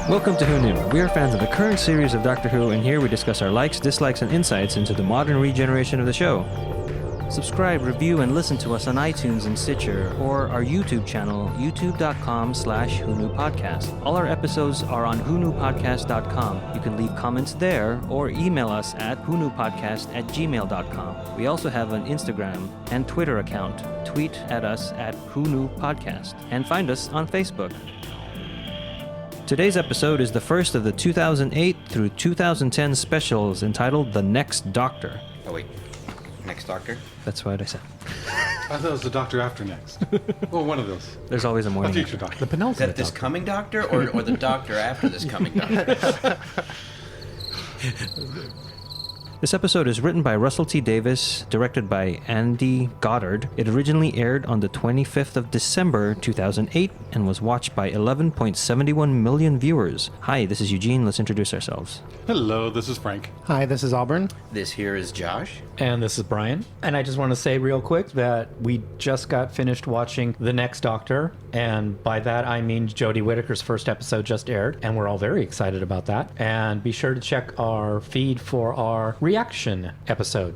Welcome to Who Knew. We are fans of the current series of Doctor Who, and here we discuss our likes, dislikes, and insights into the modern regeneration of the show. Subscribe, review, and listen to us on iTunes and Stitcher, or our YouTube channel, youtube.com/WhoKnewPodcast. All our episodes are on WhoKnewPodcast.com. You can leave comments there, or email us at WhoKnewPodcast@gmail.com. We also have an Instagram and Twitter account. Tweet at us at WhoKnewPodcast, and find us on Facebook. Today's episode is the first of the 2008 through 2010 specials entitled The Next Doctor. Oh wait, Next Doctor? That's what I said. I thought it was the Doctor After Next. Well, one of those. There's always a morning. A future Doctor. The penultimate Is that this Doctor. coming Doctor or the Doctor after this coming Doctor? This episode is written by Russell T. Davis, directed by Andy Goddard. It originally aired on the 25th of December 2008 and was watched by 11.71 million viewers. Hi, this is Eugene. Let's introduce ourselves. Hello, this is Frank. Hi, this is Auburn. This here is Josh. And this is Brian. And I just want to say real quick that we just got finished watching The Next Doctor. And by that, I mean Jodie Whittaker's first episode just aired. And we're all very excited about that. And be sure to check our feed for our reaction episode.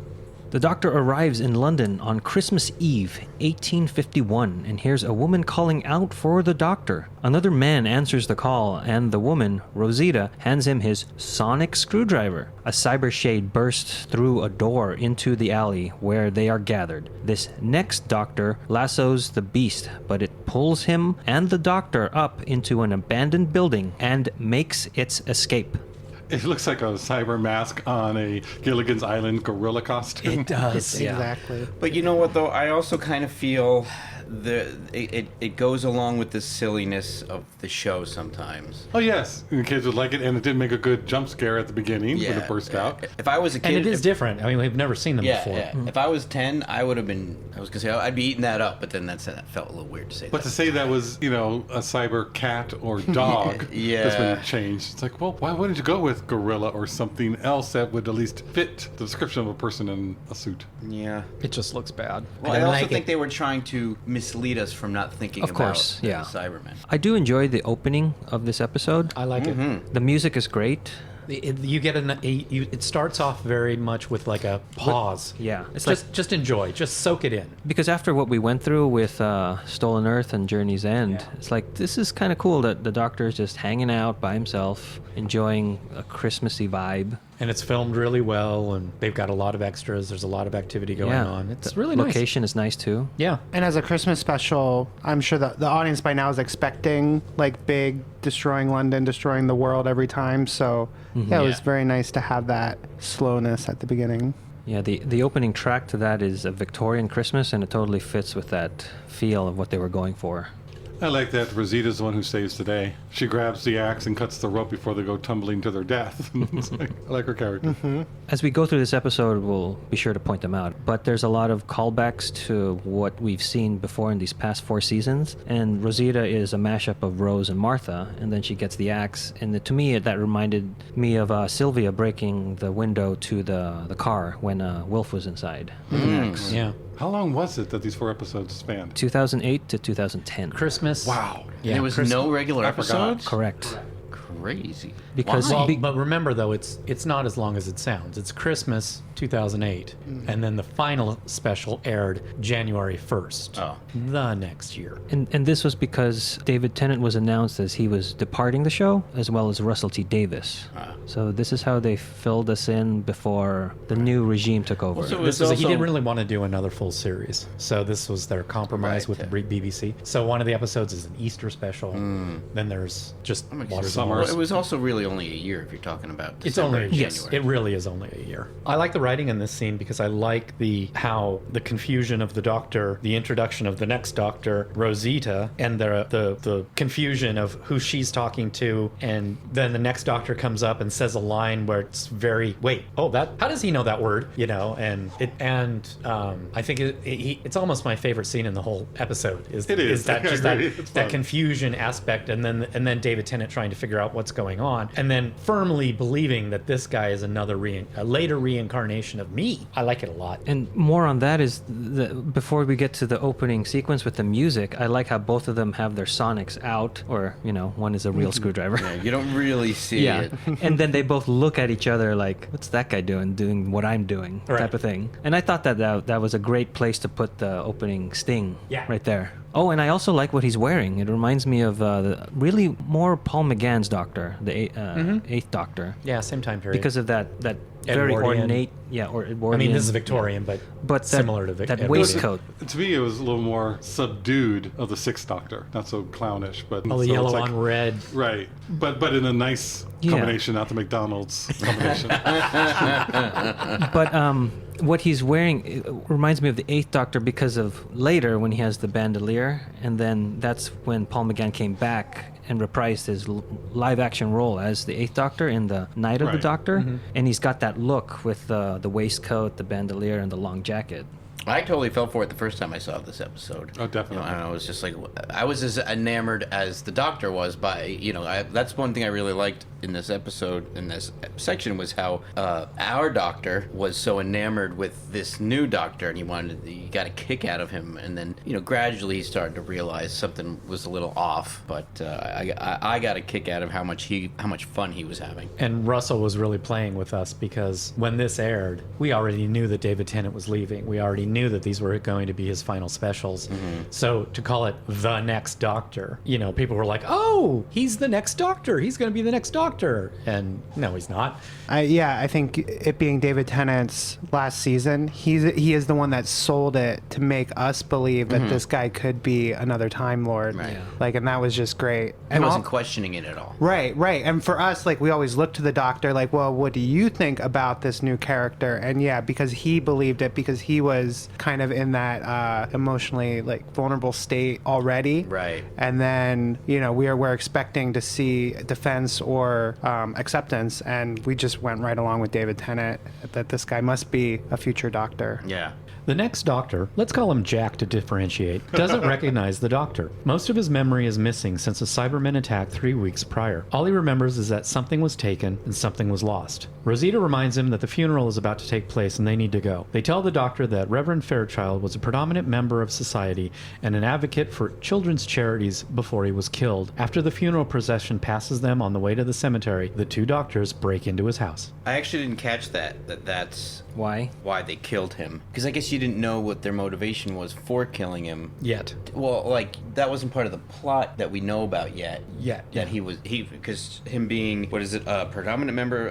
The Doctor arrives in London on Christmas Eve, 1851, and hears a woman calling out for the Doctor. Another man answers the call, and the woman, Rosita, hands him his sonic screwdriver. A cybershade bursts through a door into the alley where they are gathered. This next Doctor lassos the beast, but it pulls him and the Doctor up into an abandoned building and makes its escape. It looks like a cyber mask on a Gilligan's Island gorilla costume. It does, yeah. Exactly. But you know what, though? I also kind of feel it goes along with the silliness of the show sometimes. Oh, yes. And the kids would like it, and it did make a good jump scare at the beginning when it burst out. If I was a kid... And it is different. I mean, we've never seen them before. Yeah. If I was 10, I would have been... I was going to say, I'd be eating that up, but then that felt a little weird to say But that. to say that was, a cyber cat or dog that's been changed. It's like, well, why wouldn't you go with gorilla or something else that would at least fit the description of a person in a suit? Yeah. It just looks bad. Well, I also think they were trying to mislead us from not thinking Of course, about yeah. Cybermen. I do enjoy the opening of this episode. I like it. The music is great. You get it starts off very much with like a pause. Yeah, it's like Just enjoy. Just soak it in. because after what we went through with Stolen Earth and Journey's End, it's like this is kind of cool that the Doctor is just hanging out by himself, enjoying a Christmassy vibe. And it's filmed really well, and they've got a lot of extras. There's a lot of activity going on. It's The really nice. Location is nice too. Yeah. And as a Christmas special, I'm sure that the audience by now is expecting like big destroying London, destroying the world every time. So yeah, it was very nice to have that slowness at the beginning. Yeah, the opening track to that is a Victorian Christmas, and it totally fits with that feel of what they were going for. I like that Rosita's the one who saves the day. She grabs the axe and cuts the rope before they go tumbling to their death. It's like, I like her character. As we go through this episode, we'll be sure to point them out. But there's a lot of callbacks to what we've seen before in these past 4 seasons. And Rosita is a mashup of Rose and Martha, and then she gets the axe. And to me, that reminded me of Sylvia breaking the window to the car when Wilf was inside with an axe. Yeah. How long was it that these 4 episodes spanned? 2008 to 2010. Christmas. Wow. Yeah. There was no regular I forgot. episodes? Correct. Crazy. Because Why? Well, but remember though, it's not as long as it sounds. It's Christmas 2008, and then the final special aired January 1st, the next year. And this was because David Tennant was announced as he was departing the show, as well as Russell T. Davis. So this is how they filled us in before the new regime took over. Well, so This it's was he also- didn't really want to do another full series, so this was their compromise Right, with the BBC. So one of the episodes is an Easter special. Then there's just Waters Summer. and Well, Wars. it was also really only a year if you're talking about It's December only and yes, January. it really is only a year. I like the writing in this scene because I like how the confusion of the Doctor, the introduction of the next Doctor, Rosita, and the confusion of who she's talking to, and then the next Doctor comes up and says a line where it's very how does he know that word? I think it's almost my favorite scene in the whole episode. It is. that I just agree. that It's that fun. confusion aspect, and then David Tennant trying to figure out what's going on, and then firmly believing that this guy is a later reincarnation of me. I like it a lot. And more on that is before we get to the opening sequence with the music, I like how both of them have their sonics out, or one is a real screwdriver. Yeah, you don't really see it. And then they both look at each other like, what's that guy doing what I'm doing, type of thing. And I thought that was a great place to put the opening sting right there. Oh, and I also like what he's wearing. It reminds me of really more Paul McGann's Doctor, the Eighth Doctor. Yeah, same time period. Because of that very ornate, or Edwardian. I mean, this is Victorian, but similar to Victorian. That waistcoat. To me, it was a little more subdued of the Sixth Doctor. Not so clownish, but the yellow on red. Right, but in a nice combination, not the McDonald's combination. But what he's wearing reminds me of the Eighth Doctor because of later when he has the bandolier, and then that's when Paul McGann came back and reprised his live-action role as the Eighth Doctor in the Night of the Doctor, and he's got that look with the waistcoat, the bandolier, and the long jacket. I totally fell for it the first time I saw this episode. Oh, definitely. I was just like, I was as enamored as the Doctor was by, that's one thing I really liked in this episode, in this section, was how our Doctor was so enamored with this new Doctor, and he got a kick out of him, and then, gradually he started to realize something was a little off, but I got a kick out of how much fun he was having. And Russell was really playing with us because when this aired, we already knew that David Tennant was leaving. We already knew that these were going to be his final specials. So to call it the next Doctor, people were like, oh, he's the next Doctor. He's going to be the next Doctor. And no, he's not. I think it being David Tennant's last season, he is the one that sold it to make us believe that this guy could be another Time Lord. Right. And that was just great. I wasn't questioning it at all. Right. And for us, we always look to the Doctor like, well, what do you think about this new character? And because he believed it, because he was kind of in that emotionally vulnerable state already. Right. And then, we're expecting to see defense or acceptance, and we just went right along with David Tennant that this guy must be a future Doctor. Yeah. The next Doctor, let's call him Jack to differentiate, doesn't recognize the Doctor. Most of his memory is missing since a Cybermen attack 3 weeks prior. All he remembers is that something was taken and something was lost. Rosita reminds him that the funeral is about to take place and they need to go. They tell the Doctor that Reverend Fairchild was a predominant member of society and an advocate for children's charities before he was killed. After the funeral procession passes them on the way to the cemetery, the two Doctors break into his house. I actually didn't catch that's why they killed him, because I guess you didn't know what their motivation was for killing him Yet. Well, that wasn't part of the plot that we know about yet. That Because him being, what is it, a predominant member,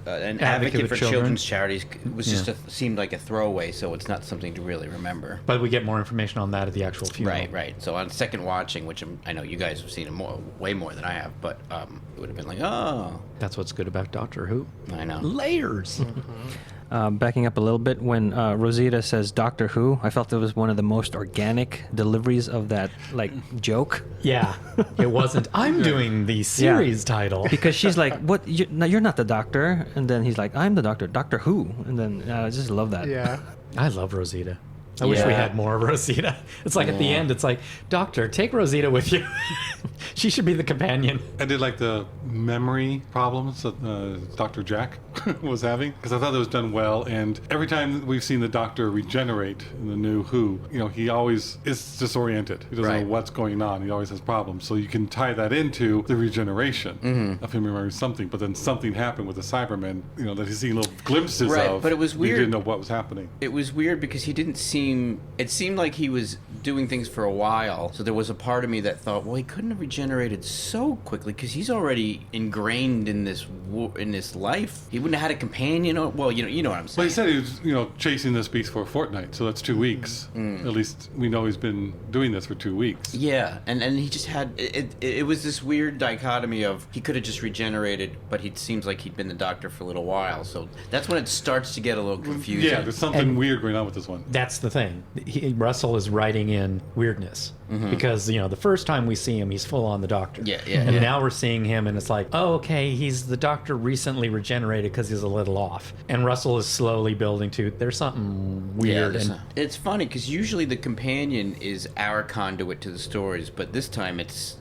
an advocate of for children. children's charities was just seemed like a throwaway, so it's not something to really remember. But we get more information on that at the actual funeral. Right. So on second watching, which I know you guys have seen it way more than I have, but it would have been like, oh. That's what's good about Doctor Who. I know. Layers. Backing up a little bit, when Rosita says Doctor Who, I felt it was one of the most organic deliveries of that joke. Yeah, it wasn't. I'm doing the series title Because she's like, "What? You're not the Doctor," and then he's like, "I'm the Doctor. Doctor Who?" And then I just love that. Yeah. I love Rosita. I wish we had more of Rosita. It's like at the end, it's like, Doctor, take Rosita with you. She should be the companion. I did like the memory problems that Dr. Jack was having, because I thought that was done well. And every time we've seen the Doctor regenerate in the new Who, he always is disoriented. He doesn't know what's going on. He always has problems. So you can tie that into the regeneration of him remembering something. But then something happened with the Cybermen, that he's seeing little glimpses of. But it was weird. He didn't know what was happening. It was weird because he didn't seem. It seemed like he was doing things for a while. So there was a part of me that thought, well, he couldn't have regenerated so quickly because he's already ingrained in this life. He wouldn't have had a companion. Well, you know what I'm saying. Well, he said he was, chasing this beast for a fortnight, so that's 2 weeks. At least we know he's been doing this for 2 weeks. Yeah, and he just had it was this weird dichotomy of he could have just regenerated, but he seems like he'd been the Doctor for a little while. So that's when it starts to get a little confusing. Yeah, there's something weird going on with this one. That's the thing. Russell is writing in weirdness because the first time we see him, he's full on the Doctor. And now we're seeing him, and it's like, oh, okay, he's the Doctor recently regenerated because he's a little off. And Russell is slowly building to there's something weird. Yeah, it's funny because usually the companion is our conduit to the stories, but this time it's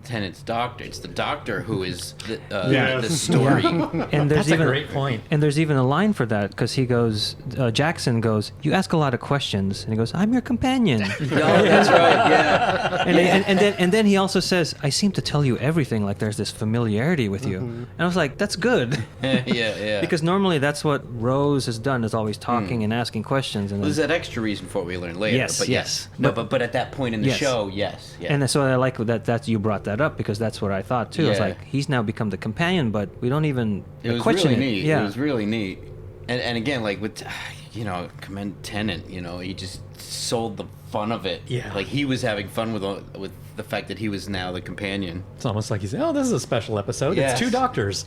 Tennant's doctor. It's the doctor who is Yes. the story. And there's That's even a great point. And there's even a line for that because he goes, Jackson goes, "You ask a lot of questions," and he goes, "I'm your companion." Oh, that's right. Yeah. And then he also says, "I seem to tell you everything. Like there's this familiarity with you." And I was like, "That's good." Yeah. Because normally that's what Rose has done, is always talking and asking questions. And There's then, that extra reason for it we learn later. Yes, but yes. No, but at that point in the Yes. show, yes. Yeah. and so I like that you brought that up because that's what I thought too. I was Yeah. like, he's now become the companion, but we don't even it was question really it. neat. Yeah. It was really neat. And again, like with, commend Tennant. He just sold the fun of it. Yeah. Like he was having fun with the fact that he was now the companion. It's almost like he's, oh, this is a special episode. Yes. It's two doctors.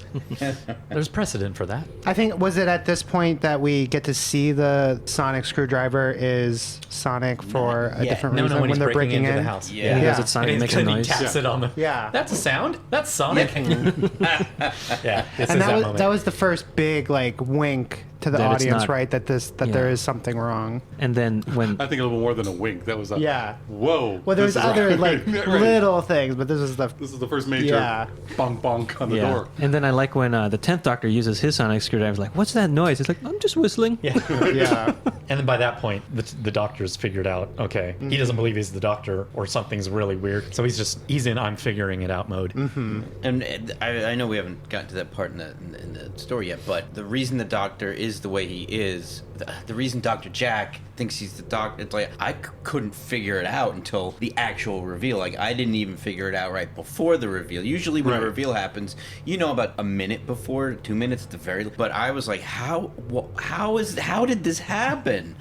There's precedent for that. I think, was it at this point that we get to see the sonic screwdriver is Sonic for a different No, reason when he's they're breaking breaking into in? the house. Yeah. He Yeah. has it Sonic And makes he a noise. taps it on the. Yeah. That's a sound. That's Sonic. Yeah. This And is that was moment. that was the first big wink to the That it's audience, not- right? That there is something wrong. And then when I think a little more than a wink. That was a Yeah. whoa. Well, there this was is other right. like Right. little things, but this is the This is the first major Yeah. bonk bonk on the yeah, door. and then I like when the 10th Doctor uses his sonic screwdriver. He's like, "What's that noise?" He's like, "I'm just whistling." Yeah. yeah. And then by that point, the doctor's figured out, okay, he doesn't believe he's the doctor or something's really weird. So he's in I'm figuring it out mode. And I know we haven't gotten to that part in the story yet, but the reason the Doctor is the way he is, the reason Dr. Jack thinks he's the Doctor, it's like I couldn't figure it out until the actual reveal. Like I didn't even figure it out right before the reveal. Usually when a Right. reveal happens, about a minute before, 2 minutes at the very. But I was like, how did this happen?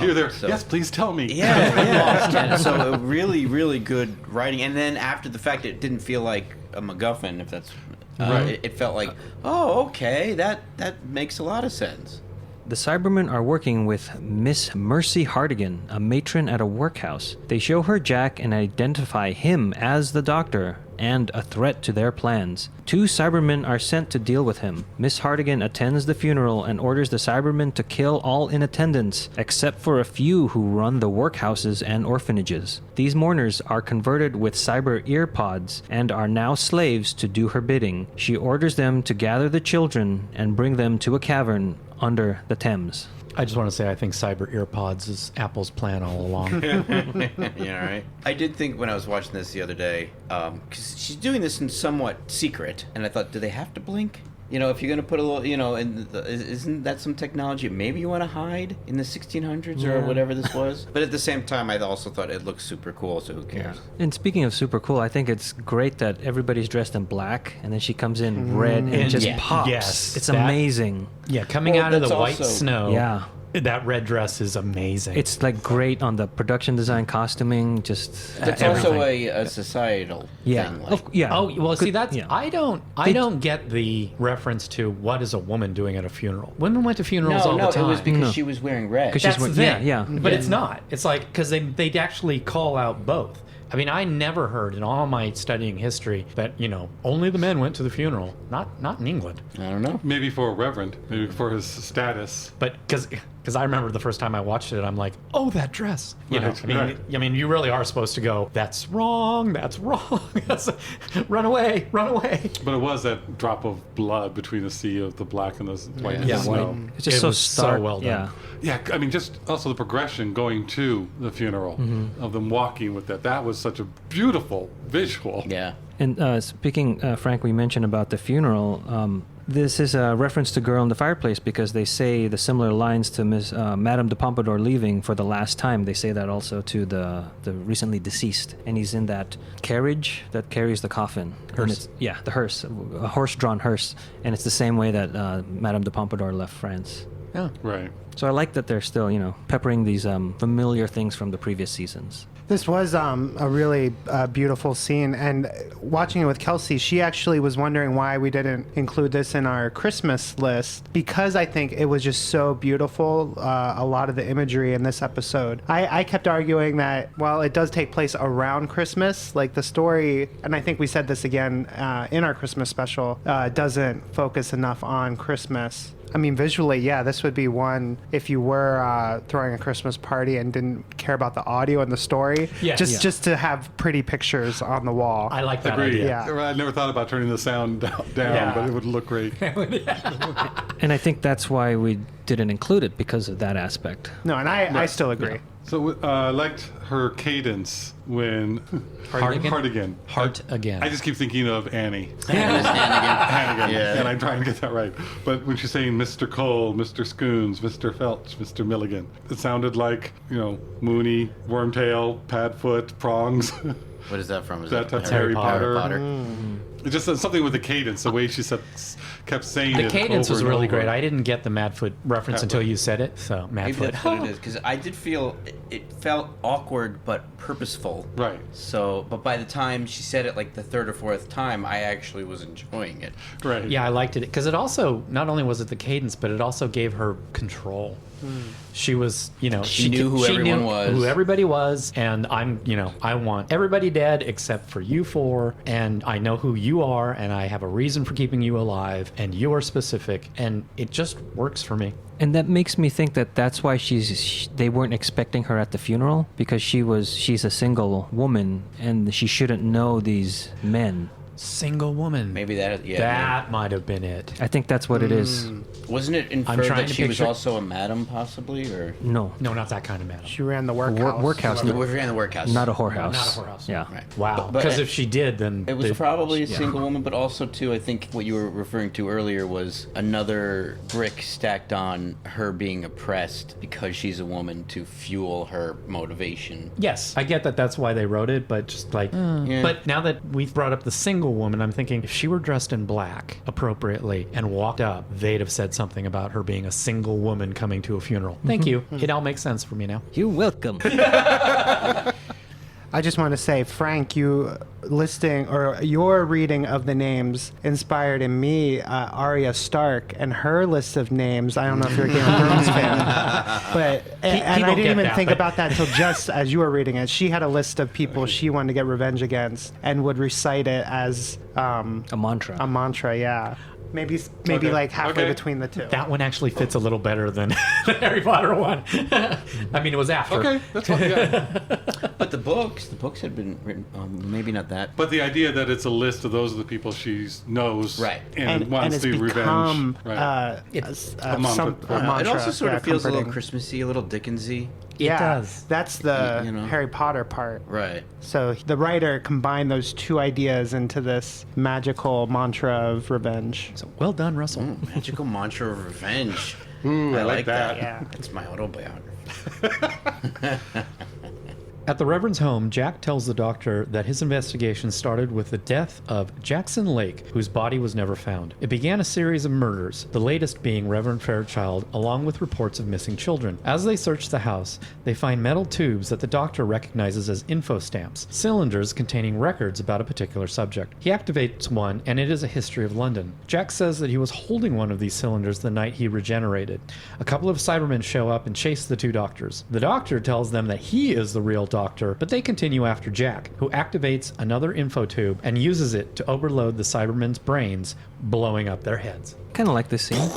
You're there. so- Yes, please tell me. Yeah. And so really, really good writing. And then after the fact, it didn't feel like a MacGuffin. If that's Right. it felt like, oh, okay, that makes a lot of sense. The Cybermen are working with Miss Mercy Hardigan, a matron at a workhouse. They show her Jack and identify him as the Doctor and a threat to their plans. 2 Cybermen are sent to deal with him. Miss Hardigan attends the funeral and orders the Cybermen to kill all in attendance, except for a few who run the workhouses and orphanages. These mourners are converted with cyber ear pods and are now slaves to do her bidding. She orders them to gather the children and bring them to a cavern under the Thames. I just want to say I think Cyber EarPods is Apple's plan all along. Right? I did think when I was watching this the other day, because she's doing this in somewhat secret, and I thought, do they have to blink? If you're going to put a little, isn't that some technology maybe you want to hide in the 1600s or whatever this was? But at the same time, I also thought it looks super cool, so who cares? And speaking of super cool, I think it's great that everybody's dressed in black and then she comes in red and And just yeah, pops. yes, It's that- amazing. Yeah, coming Well, out of the that's white also- snow. Yeah. That red dress is amazing. It's like great on the production design, costuming, just That's everything. also a societal yeah. thing. Yeah. Oh well, see Good- that's yeah. I don't get the reference to what is a woman doing at a funeral. Women went to funerals all the time. it was because No. she was wearing red. 'Cause That's she's the yeah, thing. yeah. But it's not. It's like because they'd actually call out both. I mean, I never heard in all my studying history that only the men went to the funeral. Not in England. I don't know. Maybe for a reverend, maybe for his status. But because I remember the first time I watched it, I'm like, oh, that dress. Right, right. I mean, you really are supposed to go. That's wrong. That's wrong. Run away. Run away. But it was that drop of blood between the sea of the black and the white and the Yeah. snow. It's just It so was so stark. well done. Yeah. Yeah, I mean, just also the progression going to the funeral of them walking with that. That was such a beautiful visual. Yeah. And speaking, Frank, we mentioned about the funeral. This is a reference to Girl in the Fireplace because they say the similar lines to Miss Madame de Pompadour leaving for the last time. They say that also to the recently deceased, and he's in that carriage that carries the coffin. Hearse. And it's, the hearse, a horse-drawn hearse, and it's the same way that Madame de Pompadour left France. Yeah. Right. So I like that they're still, peppering these familiar things from the previous seasons. This was a really beautiful scene, and watching it with Kelsey, she actually was wondering why we didn't include this in our Christmas list, because I think it was just so beautiful, a lot of the imagery in this episode. I kept arguing that, while it does take place around Christmas, like the story, and I think we said this again in our Christmas special, doesn't focus enough on Christmas. I mean, visually, yeah, this would be one if you were throwing a Christmas party and didn't care about the audio and the story. Yeah. Just to have pretty pictures on the wall. I like that Agreed. idea. Yeah. I never thought about turning the sound down, Yeah. but it would look great. And I think that's why we didn't include it, because of that aspect. No, and I still agree. So I liked her cadence when Heart again. Heart again. I just keep thinking of Annie. Hannigan. Hannigan. Yeah. And I'm trying to get that right. But when she's saying Mr. Cole, Mr. Scoons, Mr. Felch, Mr. Milligan, it sounded like, Mooney, Wormtail, Padfoot, Prongs. What is that from? Is That's that Harry Potter. Mm. It just something with the cadence, the way she kept saying The it. cadence over was and really over. great. I didn't get the Madfoot reference until you said it. So Maybe Madfoot. that's what it is, because I did feel it felt awkward but purposeful. Right. So, but by the time she said it like the third or fourth time, I actually was enjoying it. Right. Yeah, I liked it because it also not only was it the cadence, but it also gave her control. She was, She knew who everyone was. Who everybody was, and I want everybody dead except for you four, and I know who you are, and I have a reason for keeping you alive, and you are specific, and it just works for me. And that makes me think that that's why they weren't expecting her at the funeral, because she's a single woman and she shouldn't know these men. Single woman. Maybe that, yeah. That might have been it. I think that's what it is. Wasn't it inferred trying that to she was picture- also a madam, possibly, or No, No, not that kind of madam. She ran the workhouse. workhouse, we ran the workhouse? not a whorehouse. Not a whorehouse. Yeah. Right. Wow. But Because if she did, then It was probably a yeah. single woman, but also too, I think what you were referring to earlier was another brick stacked on her being oppressed because she's a woman to fuel her motivation. Yes, I get that. That's why they wrote it, but just like, Yeah. but now that we've brought up the single woman, I'm thinking if she were dressed in black appropriately and walked up, they'd have said something about her being a single woman coming to a funeral. Thank you. It all makes sense for me now. You're welcome. I just want to say, Frank, your reading of the names inspired in me Arya Stark and her list of names. I don't know if you're a Game of Thrones fan, but and I won't didn't get even that, think but- about that until just as you were reading it. She had a list of people she wanted to get revenge against and would recite it as A mantra. a mantra. Yeah, maybe Okay. like halfway Okay. between the two. That one actually fits a little better than the Harry Potter one. I mean, it was after. Okay, that's fine. Yeah. But the books had been written, maybe not that. But the idea that it's a list of those are the people she knows Right. and wants it's the become revenge. Right. a mantra. mantra. It also sort yeah, of feels a little comforting. Christmassy, a little Dickensy. It does. That's the You know. Harry Potter part. Right. So the writer combined those two ideas into this magical mantra of revenge. So well done, Russell. Magical mantra of revenge. Ooh, I like that. Yeah. It's my autobiography. At the Reverend's home, Jack tells the doctor that his investigation started with the death of Jackson Lake, whose body was never found. It began a series of murders, the latest being Reverend Fairchild, along with reports of missing children. As they search the house, they find metal tubes that the doctor recognizes as info stamps, cylinders containing records about a particular subject. He activates one, and it is a history of London. Jack says that he was holding one of these cylinders the night he regenerated. A couple of Cybermen show up and chase the two doctors. The doctor tells them that he is the real doctor, but they continue after Jack, who activates another info tube and uses it to overload the Cybermen's brains, blowing up their heads. Kind of like this scene.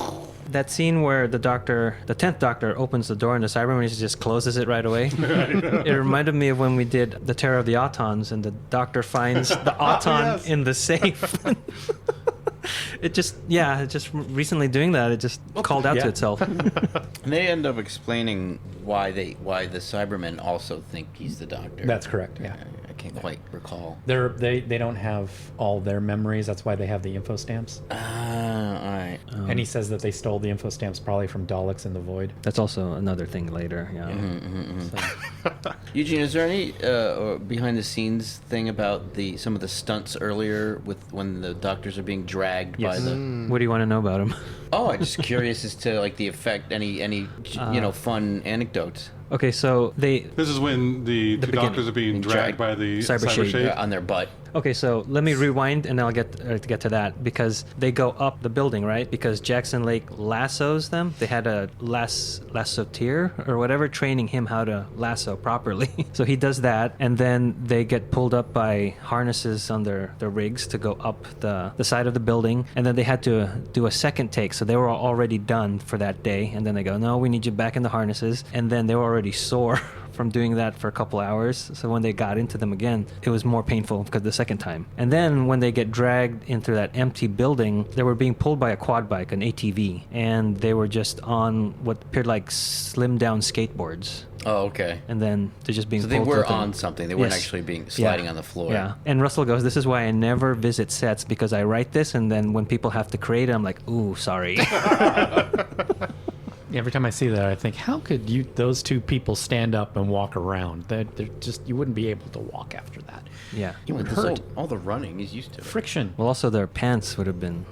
That scene where the 10th Doctor, opens the door and the Cyberman just closes it right away. It reminded me of when we did the Terror of the Autons and the Doctor finds the Auton yes. in the safe. It just recently doing that, it just called out Yeah. to itself. And they end up explaining why the Cybermen also think he's the doctor. That's correct, yeah. I can't quite recall. They don't have all their memories, that's why they have the info stamps. All right. And he says that they stole the info stamps probably from Daleks in the Void. That's also another thing later. Yeah. Eugene, is there any behind the scenes thing about some of the stunts earlier with when the doctors are being dragged by Yes. the? What do you want to know about him? Oh, I'm just curious as to like the effect. Any fun anecdotes Okay, so This is when the two beginning. doctors are being Being dragged dragged. by the Cybershade. Cybershade. on their butt? Okay, so let me rewind and I'll get to that, because they go up the building, right? Because Jackson Lake lassos them. They had a lassoteer or whatever training him how to lasso so properly. So he does that, and then they get pulled up by harnesses on their rigs to go up the side of the building, and then they had to do a second take. So they were already done for that day, and then they go, no, we need you back in the harnesses, and then they were already sore from doing that for a couple hours. So when they got into them again, it was more painful because the second time. And then when they get dragged into that empty building, they were being pulled by a quad bike, an ATV, and they were just on what appeared like slimmed down skateboards. Oh, okay. And then they're just being So they pulled were with them. on something. They weren't Yes. actually being sliding Yeah. on the floor. Yeah. And Russell goes, this is why I never visit sets, because I write this, and then when people have to create it, I'm like, ooh, sorry. Every time I see that, I think, how could those two people stand up and walk around? They're just, you wouldn't be able to walk after that. Yeah. You would There's hurt. all the running. He's used to it. Friction. Well, also their pants would have been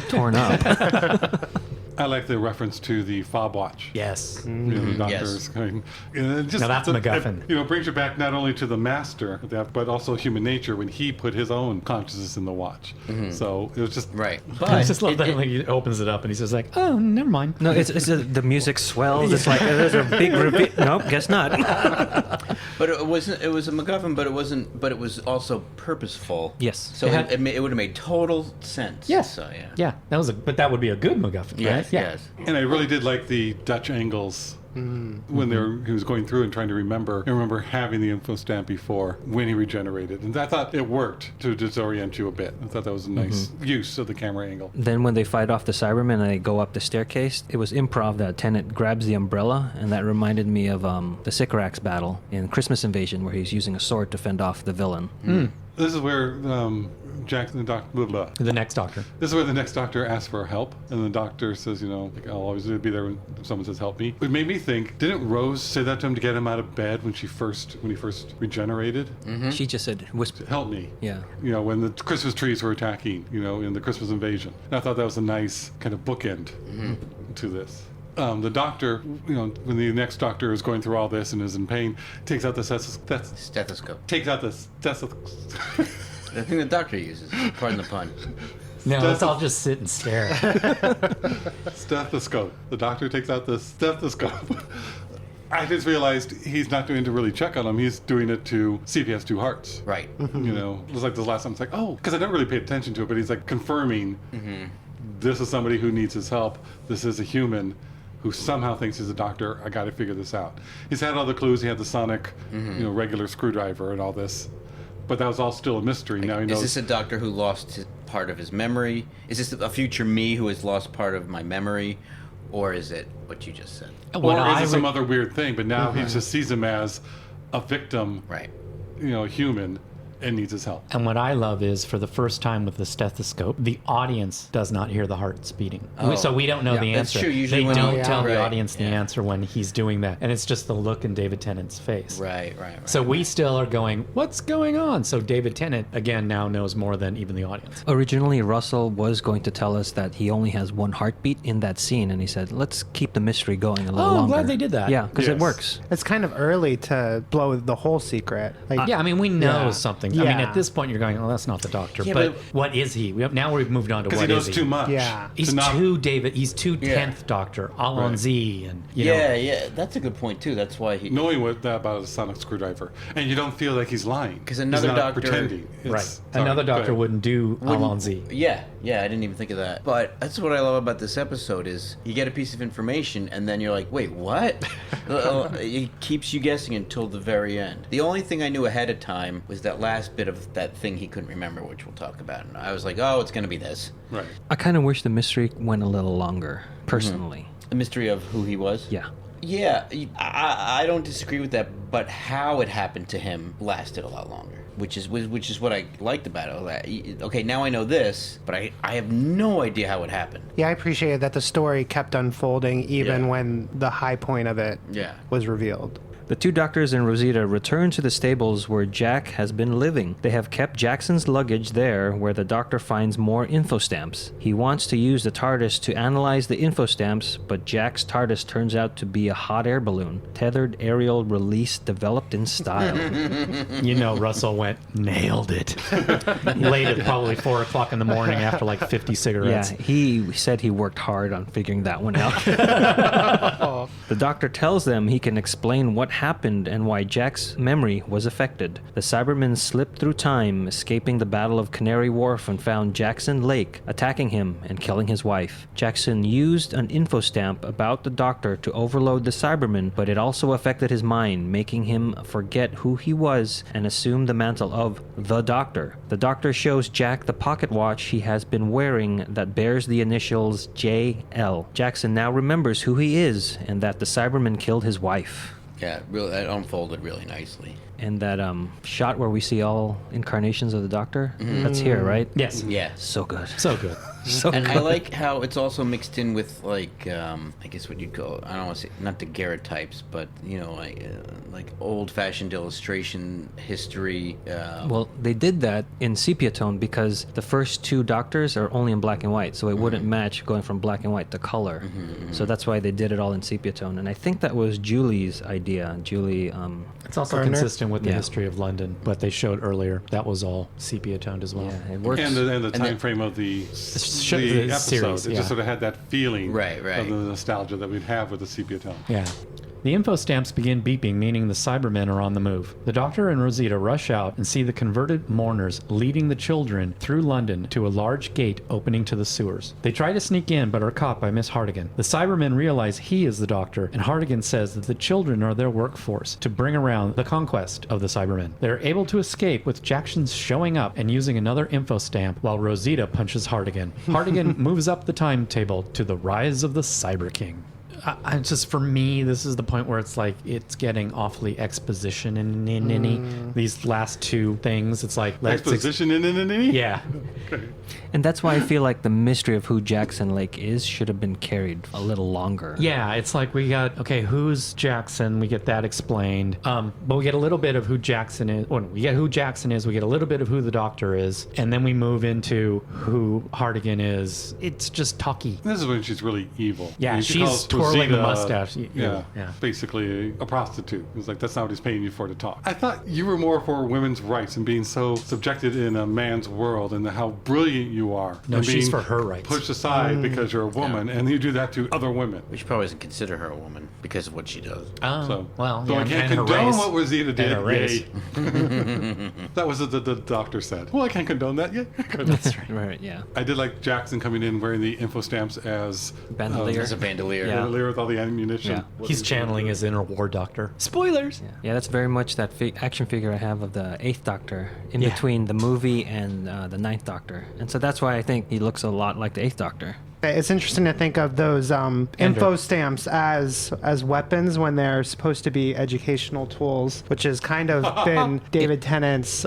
torn up. I like the reference to the fob watch. Yes. You know, the doctor Yes. is going. And it just, Now that's MacGuffin. It brings you back not only to the master, but also human nature when he put his own consciousness in the watch. So it was just Right. I But just love that like, he opens it up and he's just like, oh, never mind. No, it's the music swells. It's like there's a big reveal. Nope, guess not. But it wasn't. It was a MacGuffin, but it wasn't. But it was also purposeful. Yes. So It had- it would have made total sense. Yes. So yeah. Yeah, but that would be a good MacGuffin, Yes. right? Yeah. Yes. And I really did like the Dutch angles when he was going through and trying to remember having the info stamp before when he regenerated. And I thought it worked to disorient you a bit. I thought that was a nice use of the camera angle. Then when they fight off the Cybermen and they go up the staircase, it was improv that Tennant grabs the umbrella, and that reminded me of the Sycorax battle in Christmas Invasion, where he's using a sword to fend off the villain. This is where Jackson, the doctor, blah, blah. The next doctor. This is where the next doctor asks for help, and the doctor says, like, I'll always be there when someone says help me. It made me think, didn't Rose say that to him to get him out of bed when he first regenerated? She just said, whisper. Help me. Yeah. When the Christmas trees were attacking, in the Christmas invasion. And I thought that was a nice kind of bookend to this. The doctor, when the next doctor is going through all this and is in pain, takes out the Stethoscope. takes out the stethoscope. The thing the doctor uses. Pardon the pun. No, let's all just sit and stare. Stethoscope. The doctor takes out the stethoscope. I just realized he's not doing it to really check on him. He's doing it to see if he has two hearts. Right. It was like the last time. It's like, oh, because I never really paid attention to it, but he's like confirming this is somebody who needs his help. This is a human who somehow thinks he's a doctor. I got to figure this out. He's had all the clues. He had the sonic, regular screwdriver and all this. But that was all still a mystery. Now he knows. Is this a doctor who lost part of his memory? Is this a future me who has lost part of my memory? Or is it what you just said? Or is it some other weird thing? But now he just sees him as a victim, Right. A human, and needs his help. And what I love is, for the first time with the stethoscope, the audience does not hear the hearts beating. Oh. So we don't know the That's answer. true. Usually They when don't you- tell the Right. audience the Yeah. answer when he's doing that. And it's just the look in David Tennant's face. Right. So we still are going, what's going on? So David Tennant, again, now knows more than even the audience. Originally, Russell was going to tell us that he only has one heartbeat in that scene, and he said, let's keep the mystery going a little Oh, I'm longer. glad they did that. Yeah, because it Yes. works. It's kind of early to blow the whole secret. Like, Yeah, I mean, we know Yeah. something. I mean, Yeah. at this point, you're going, oh, that's not the doctor. Yeah, but but- what is he? Now we've moved on to Because what he is knows he. too much. Yeah. He's to not- too David. He's too Yeah. 10th Doctor, Alonzi, and you know. Yeah. That's a good point too. That's why he. knowing what that about a sonic screwdriver, and you don't feel like he's lying 'Cause another he's not doctor- pretending. Right. Sorry, Another go doctor ahead. wouldn't do Alonzi. Yeah, I didn't even think of that. But that's what I love about this episode is you get a piece of information and then you're like, wait, what? It keeps you guessing until the very end. The only thing I knew ahead of time was that last bit of that thing he couldn't remember, which we'll talk about. And I was like, oh, it's going to be this. Right. I kind of wish the mystery went a little longer, personally. The mystery of who he was? Yeah. Yeah, I don't disagree with that, but how it happened to him lasted a lot longer, which is what I liked about it. Okay, now I know this, but I have no idea how it happened. Yeah, I appreciated that the story kept unfolding even Yeah. when the high point of it Yeah. was revealed. The two doctors and Rosita return to the stables where Jack has been living. They have kept Jackson's luggage there, where the doctor finds more info stamps. He wants to use the TARDIS to analyze the info stamps, but Jack's TARDIS turns out to be a hot air balloon, tethered aerial release developed in style. You know, Russell went, nailed it. Late at probably 4 o'clock in the morning after like 50 Yeah, cigarettes. he said he worked hard on figuring that one out. The doctor tells them he can explain what happened and why Jack's memory was affected. The Cybermen slipped through time, escaping the Battle of Canary Wharf, and found Jackson Lake, attacking him and killing his wife. Jackson used an info stamp about the Doctor to overload the Cybermen, but it also affected his mind, making him forget who he was and assume the mantle of the Doctor. The Doctor shows Jack the pocket watch he has been wearing that bears the initials JL. Jackson now remembers who he is and that the Cybermen killed his wife. Yeah, really, that unfolded really nicely. And that shot where we see all incarnations of the Doctor, that's here, right? Yes. Yeah. So good. So good. So And good. I like how it's also mixed in with, like, I guess what you'd call, I don't want to say, not daguerreotypes, but, you know, like old-fashioned illustration history. Well, they did that in sepia tone because the first two Doctors are only in black and white, so it wouldn't match going from black and white to color. So that's why they did it all in sepia tone. And I think that was Julie's idea. Julie, It's also Garner? consistent with the Yeah. history of London, but they showed earlier that was all sepia toned as well. yeah, it works. And the time then- frame of the the episode. series, It yeah. just sort of had that feeling Right. of the nostalgia that we'd have with the sepia tone. Yeah. The info stamps begin beeping, meaning the Cybermen are on the move. The Doctor and Rosita rush out and see the converted mourners leading the children through London to a large gate opening to the sewers. They try to sneak in but are caught by Miss Hartigan. The Cybermen realize he is the Doctor, and Hartigan says that the children are their workforce to bring around the conquest of the Cybermen. They are able to escape with Jackson showing up and using another info stamp while Rosita punches Hartigan. Hartigan moves up the timetable to the rise of the Cyber King. I just, for me, this is the point where it's like it's getting awfully exposition in these last two things. It's like Exposition in yeah. And that's why I feel like the mystery of who Jackson Lake is should have been carried a little longer. Yeah, it's like we got, okay, who's Jackson? We get that explained. But we get a little bit of who Jackson is. Well, we get who Jackson is. We get a little bit of who the Doctor is. And then we move into who Hartigan is. It's just talky. This is when she's really evil. Yeah, He she's calls twirling the Rosita, mustache. Yeah, Yeah. basically a prostitute. It's like, that's not what he's paying you for to talk. I thought you were more for women's rights and being so subjected in a man's world and how brilliant you are. No, and she's being for her rights. Pushed aside because you're a woman, and you do that to other women. We should probably consider her a woman because of what she does. Oh, So, well, though yeah, I can't and her condone race. what Rosita did. her race. Yay. That was what the Doctor said. Well, I can't condone that yet. That's right. Right, yeah. I did like Jackson coming in wearing the info stamps as Bandolier. As a bandolier. Yeah. bandolier with all the ammunition. Yeah. What He's is- channeling his inner war doctor. Spoilers! Yeah, that's very much that action figure I have of the 8th Doctor in Yeah. between the movie and the 9th Doctor. And so that's why I think he looks a lot like the 8th Doctor. It's interesting to think of those info stamps as weapons when they're supposed to be educational tools, which has kind of been David Tennant's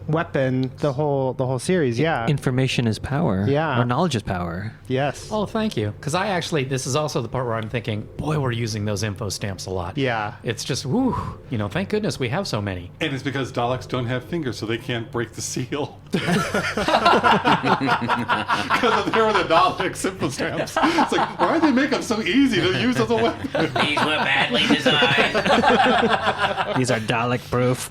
weapon the whole series. Yeah. Information is power. Yeah. Or knowledge is power. Yes. Oh, thank you. Because I actually, this is also the part where I'm thinking, boy, we're using those info stamps a lot. Yeah. It's just, woo, thank goodness we have so many. And it's because Daleks don't have fingers, so they can't break the seal. Because they were the Daleks info stamps. It's like, why do they make them so easy to use as a weapon? These were badly designed. These are Dalek proof.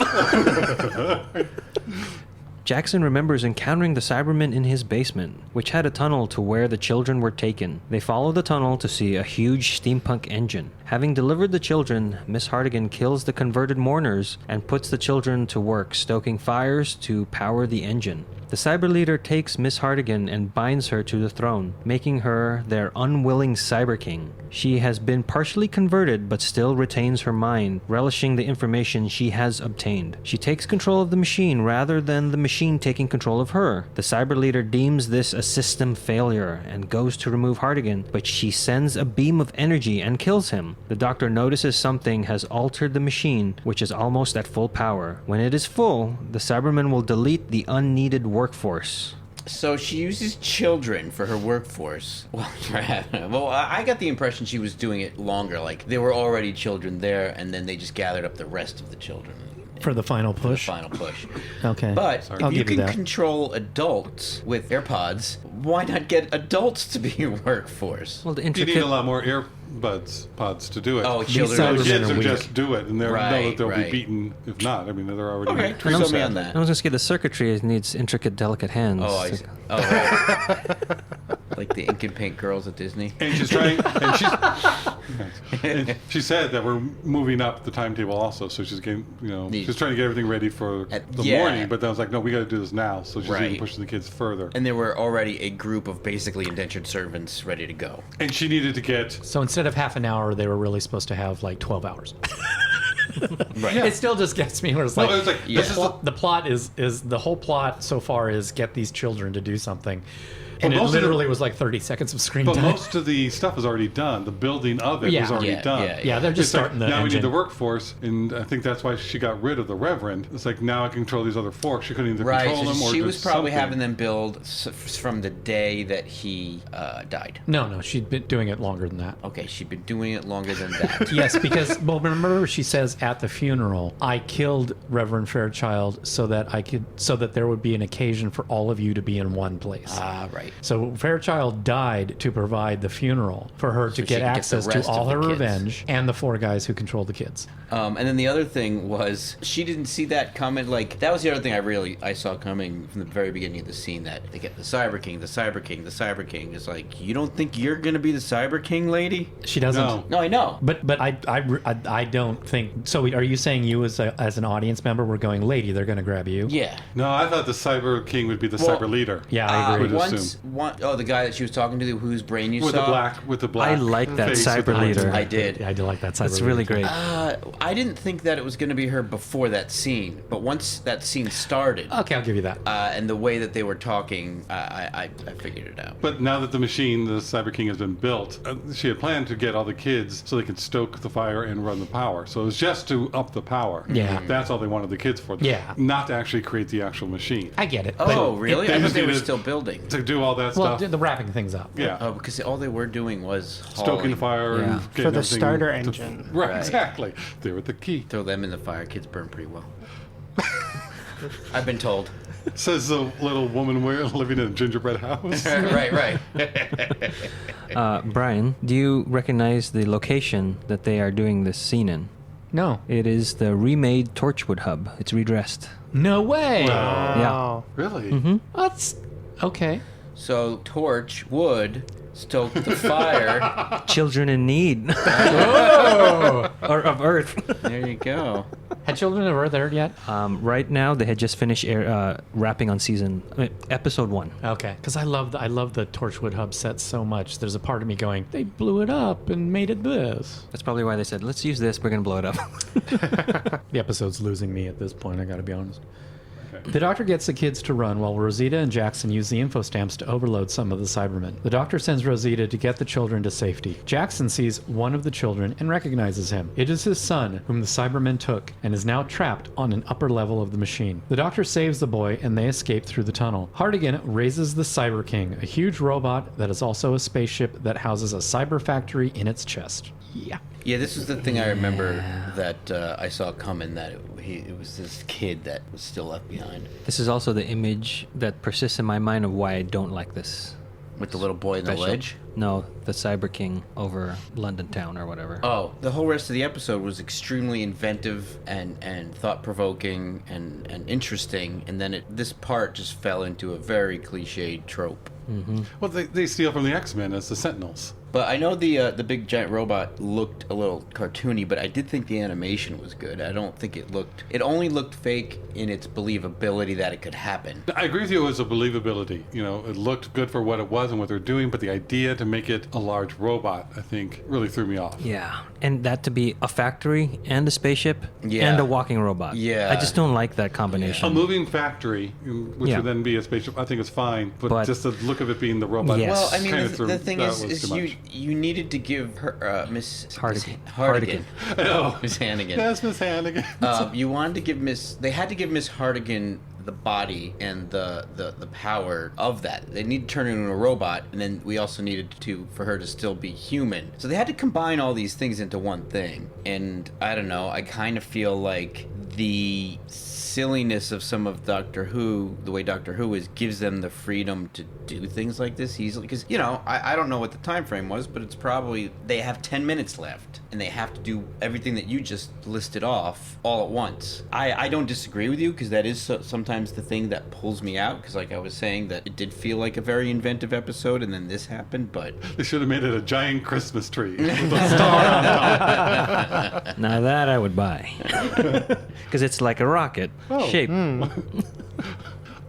Jackson remembers encountering the Cybermen in his basement, which had a tunnel to where the children were taken. They follow the tunnel to see a huge steampunk engine. Having delivered the children, Miss Hartigan kills the converted mourners and puts the children to work stoking fires to power the engine. The Cyber Leader takes Miss Hartigan and binds her to the throne, making her their unwilling Cyber King. She has been partially converted but still retains her mind, relishing the information she has obtained. She takes control of the machine rather than the machine taking control of her. The Cyber Leader deems this a system failure and goes to remove Hartigan, but she sends a beam of energy and kills him. The Doctor notices something has altered the machine, which is almost at full power. When it is full, the Cybermen will delete the unneeded workforce. So she uses children for her workforce. Well, I got the impression she was doing it longer. Like there were already children there, and then they just gathered up the rest of the children. For the final The push. final push. Okay. But I'll if you give you can that. control adults with AirPods, why not get adults to be your workforce? Well, the You need intricate... a lot more pods to do it. Oh, These children. Cybermen The kids are will weak. just do it, and they know that they'll Right. be beaten if not. I mean, they're already Okay, treated sell me bad. on that. I was going to say the circuitry needs intricate, delicate hands. Oh, right. Like the ink and paint girls at Disney. And she's trying, and she said that we're moving up the timetable also. So she's getting, she's trying to get everything ready for the morning. But then I was like, no, we got to do this now. So she's even pushing the kids further. And there were already a group of basically indentured servants ready to go. And she needed to get. So instead of half an hour, they were really supposed to have like 12 hours. Right. It still just gets me where it's No, like, it's like, this is the plot is the whole plot so far is get these children to do something. But And it most of the- literally was like 30 seconds of screen But time. most of the stuff is already done. The building of it Yeah. is already Yeah, done. yeah. They're just It's like, starting the now we engine. need the workforce, and I think that's why she got rid of the Reverend. It's like now I can control these other four. She couldn't either Right, control so them or she do was probably something. having them build from the day that he died. No, she'd been doing it longer than that. Okay, she'd been doing it longer than that. Yes, because remember she says at the funeral, I killed Reverend Fairchild so that there would be an occasion for all of you to be in one place. Ah, right. So Fairchild died to provide the funeral for her to she get could get the access to rest all of the her kids. revenge and the four guys who control the kids. And then the other thing was she didn't see that coming. Like that was the other thing I saw coming from the very beginning of the scene. That they get the Cyber King. It's like, you don't think you're gonna be the Cyber King, lady? She doesn't. No. No, I know. But I don't think so. Are you saying you as an audience member were going, lady, they're going to grab you? Yeah. No, I thought the Cyber King would be the Well, Cyber Leader. Yeah, I agree. would assume. The guy that she was talking to, whose brain you With saw. the black. I like that face with Cyber the- Leader. I did. I do like that side. It's really great. I didn't think that it was going to be her before that scene, but once that scene started, Okay, I'll give you that. and the way that they were talking, I figured it out. But now that the machine, the Cyber King, has been built, she had planned to get all the kids so they could stoke the fire and run the power. So it was just to up the power. Yeah. That's all they wanted the kids for. Yeah. Not to actually create the actual machine. I get it. Oh, but really? they I thought just they were needed- still building. To do all that Well, stuff. the wrapping things up. Yeah. Oh, because all they were doing was Stoking hauling. the fire Yeah. and For getting the everything starter to- engine. Right, Right. exactly. They were the key. Throw them in the fire. Kids burn pretty well. I've been told. Says the little woman living in a gingerbread house. right. Brian, do you recognize the location that they are doing this scene in? No. It is the remade Torchwood hub. It's redressed. No way. Yeah. Really? That's okay. So torch wood stoke the fire. Children in need. or of Earth. There you go. Had Children of Earth aired yet? Right now, they had just finished wrapping on episode 1. Okay. Because I love the Torchwood Hub set so much. There's a part of me going, they blew it up and made it this. That's probably why they said, let's use this. We're going to blow it up. The episode's losing me at this point, I gotta be honest. The Doctor gets the kids to run while Rosita and Jackson use the info stamps to overload some of the Cybermen. The Doctor sends Rosita to get the children to safety. Jackson sees one of the children and recognizes him. It is his son, whom the Cybermen took, and is now trapped on an upper level of the machine. The Doctor saves the boy, and they escape through the tunnel. Hartigan raises the Cyber King, a huge robot that is also a spaceship that houses a cyber factory in its chest. Yeah. Yeah, this is the thing I remember that I saw coming, that it was this kid that was still left behind. This is also the image that persists in my mind of why I don't like this. With the little boy in the special. ledge? No, the Cyber King over London town or whatever. Oh, the whole rest of the episode was extremely inventive and thought-provoking and interesting, and then this part just fell into a very cliched trope. Well, they steal from the X-Men as the Sentinels. But I know the big giant robot looked a little cartoony, but I did think the animation was good. I don't think it only looked fake in its believability that it could happen. I agree with you. It was a believability. It looked good for what it was and what they're doing, but the idea to make it a large robot, I think, really threw me off. Yeah, and that to be a factory and a spaceship Yeah. and a walking robot. Yeah. I just don't like that combination. A moving factory, which Yeah. would then be a spaceship, I think is fine, but, But- just the look of it being the robot. Yes. Well, I mean, kinda the thing that is was too much. you needed to give her Miss Hartigan. Hartigan. Oh, Miss Hannigan. that's Miss Hannigan. You wanted to give They had to give Miss Hartigan the body and the power of that. They needed to turn her into a robot, and then we also needed for her to still be human. So they had to combine all these things into one thing. And I don't know, I kind of feel like the silliness of some of Doctor Who, the way Doctor Who is, gives them the freedom to do things like this easily. Because, I don't know what the time frame was, but it's probably, they have 10 minutes left, and they have to do everything that you just listed off all at once. I don't disagree with you, because that is sometimes the thing that pulls me out, because like I was saying, that it did feel like a very inventive episode, and then this happened, but... They should have made it a giant Christmas tree with a star on top. Now that I would buy. Because it's like a rocket shape.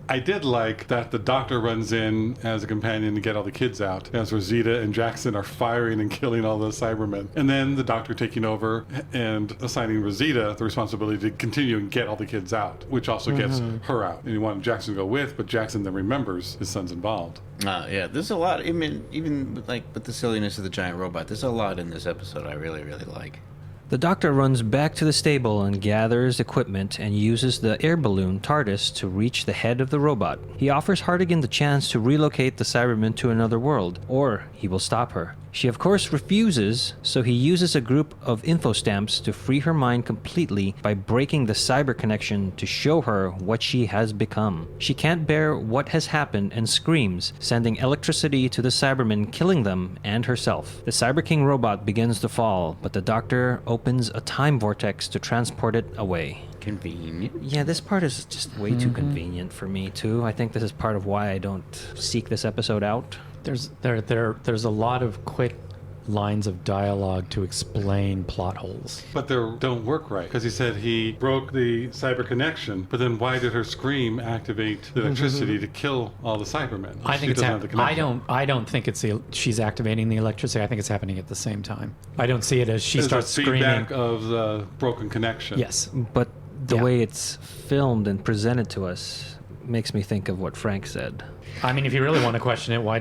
I did like that the Doctor runs in as a companion to get all the kids out, as Rosita and Jackson are firing and killing all the Cybermen. And then the Doctor taking over and assigning Rosita the responsibility to continue and get all the kids out, which also gets her out. And he wanted Jackson to go with, but Jackson then remembers his son's involved. Yeah, there's a lot. I mean, even like with the silliness of the giant robot, there's a lot in this episode I really, really like. The Doctor runs back to the stable and gathers equipment and uses the air balloon TARDIS to reach the head of the robot. He offers Hartigan the chance to relocate the Cybermen to another world, or he will stop her. She of course refuses, so he uses a group of info stamps to free her mind completely by breaking the cyber connection to show her what she has become. She can't bear what has happened and screams, sending electricity to the Cybermen, killing them and herself. The Cyber King robot begins to fall, but the Doctor opens a time vortex to transport it away. Convenient. Yeah, this part is just way too convenient for me too. I think this is part of why I don't seek this episode out. There's a lot of quick lines of dialogue to explain plot holes. But they don't work right, because he said he broke the cyber connection, but then why did her scream activate the electricity to kill all the Cybermen? I think She it's doesn't have the connection. I don't think she's activating the electricity. I think it's happening at the same time. I don't see it as she There's starts a screaming. feedback of the broken connection. Yes. But the Yeah. way it's filmed and presented to us makes me think of what Frank said. I mean, if you really want to question it, why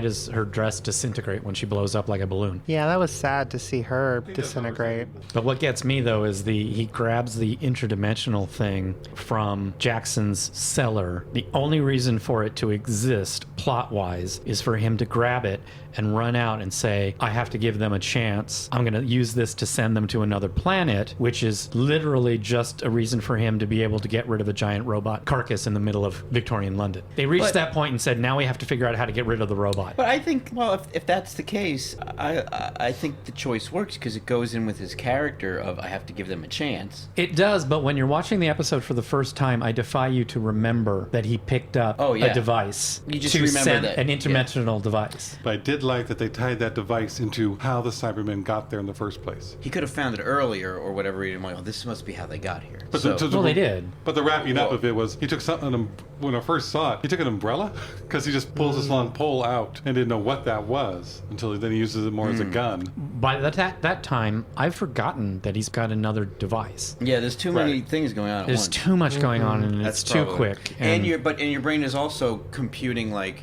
does her dress disintegrate when she blows up like a balloon? Yeah, that was sad to see her disintegrate. But what gets me though is he grabs the interdimensional thing from Jackson's cellar. The only reason for it to exist plot-wise is for him to grab it and run out and say, I have to give them a chance. I'm going to use this to send them to another planet, which is literally just a reason for him to be able to get rid of a giant robot carcass in the middle of Victorian London. They reached that point and said, now we have to figure out how to get rid of the robot. But I think, well, if that's the case, I think the choice works because it goes in with his character of I have to give them a chance. It does, but when you're watching the episode for the first time, I defy you to remember that he picked up a device. You just to remember send that, an interdimensional device. But I did like that they tied that device into how the Cybermen got there in the first place. He could have found it earlier or whatever. Reason why, this must be how they got here. But So- Well, they did. But the wrapping up of it was he took something, when I first saw it, he took an umbrella because he just pulls this long pole out and didn't know what that was until then he uses it more as a gun. By that time, I've forgotten that he's got another device. yeah, there's too many Right. things going on at There's once. too much going on, and That's it's too probably- quick. And your brain is also computing like,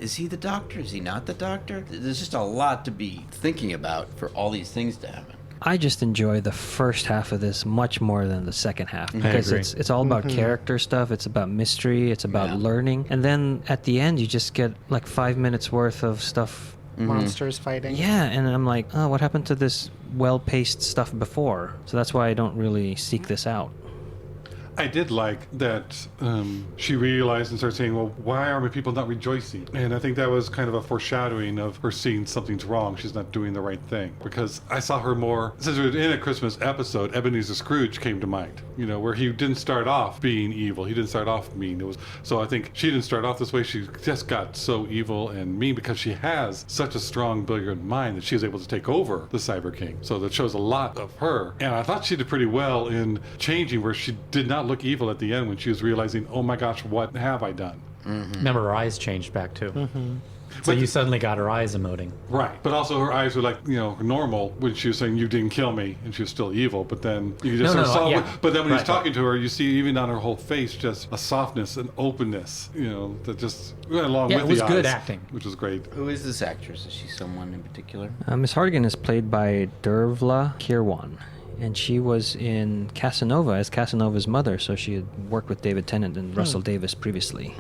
is he the Doctor? Is he not the Doctor? There's just a lot to be thinking about for all these things to happen. I just enjoy the first half of this much more than the second half because agree. it's all about character stuff, it's about mystery, it's about Yeah. learning, and then at the end you just get like 5 minutes worth of stuff. Monsters fighting. Yeah, and I'm like, oh, what happened to this well-paced stuff before? So that's why I don't really seek this out. I did like that she realized and started saying, well, why are my people not rejoicing? And I think that was kind of a foreshadowing of her seeing something's wrong. She's not doing the right thing. Because I saw her more, since we're in a Christmas episode, Ebenezer Scrooge came to mind, where he didn't start off being evil. He didn't start off mean. So I think she didn't start off this way. She just got so evil and mean because she has such a strong, brilliant mind that she was able to take over the Cyber King. So that shows a lot of her. And I thought she did pretty well in changing where she did not look evil at the end when she was realizing, oh my gosh, what have I done? Remember, her eyes changed back too. So you suddenly got her eyes emoting. Right. But also her eyes were like, normal when she was saying, you didn't kill me, and she was still evil. But then you just but then when he's talking to her, you see even on her whole face just a softness, an openness, that just went along with the eyes. it was good acting. Which was great. Who is this actress? Is she someone in particular? Miss Hartigan is played by Dervla Kirwan, and she was in Casanova as Casanova's mother, so she had worked with David Tennant and Russell Davis previously.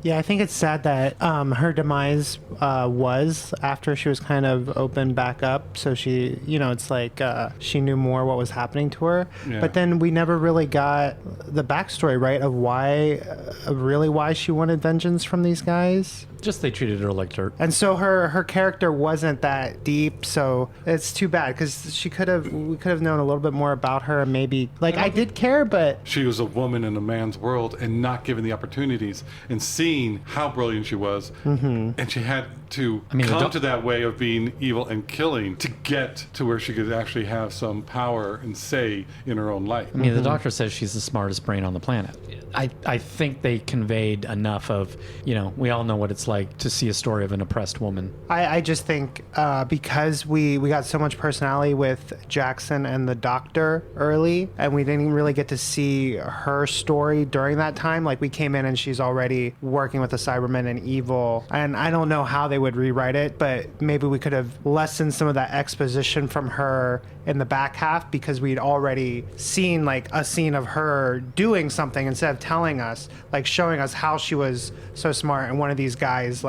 Yeah, I think it's sad that her demise was after she was kind of opened back up. So she, it's like she knew more what was happening to her. Yeah. But then we never really got the backstory, right, of why she wanted vengeance from these guys. Just they treated her like dirt. And so her character wasn't that deep, so it's too bad because we could have known a little bit more about her. And maybe I did care, but She was a woman in a man's world and not given the opportunities and seeing how brilliant she was. And she had to come to that way of being evil and killing to get to where she could actually have some power and say in her own life. I mean, the doctor says she's the smartest brain on the planet. I think they conveyed enough of, we all know what it's like to see a story of an oppressed woman. I just think because we got so much personality with Jackson and the doctor early, and we didn't really get to see her story during that time. Like, we came in and she's already working with the Cybermen and evil, and I don't know how they would rewrite it, but maybe we could have lessened some of that exposition from her in the back half because we'd already seen a scene of her doing something instead of telling us, showing us how she was so smart, and one of these guys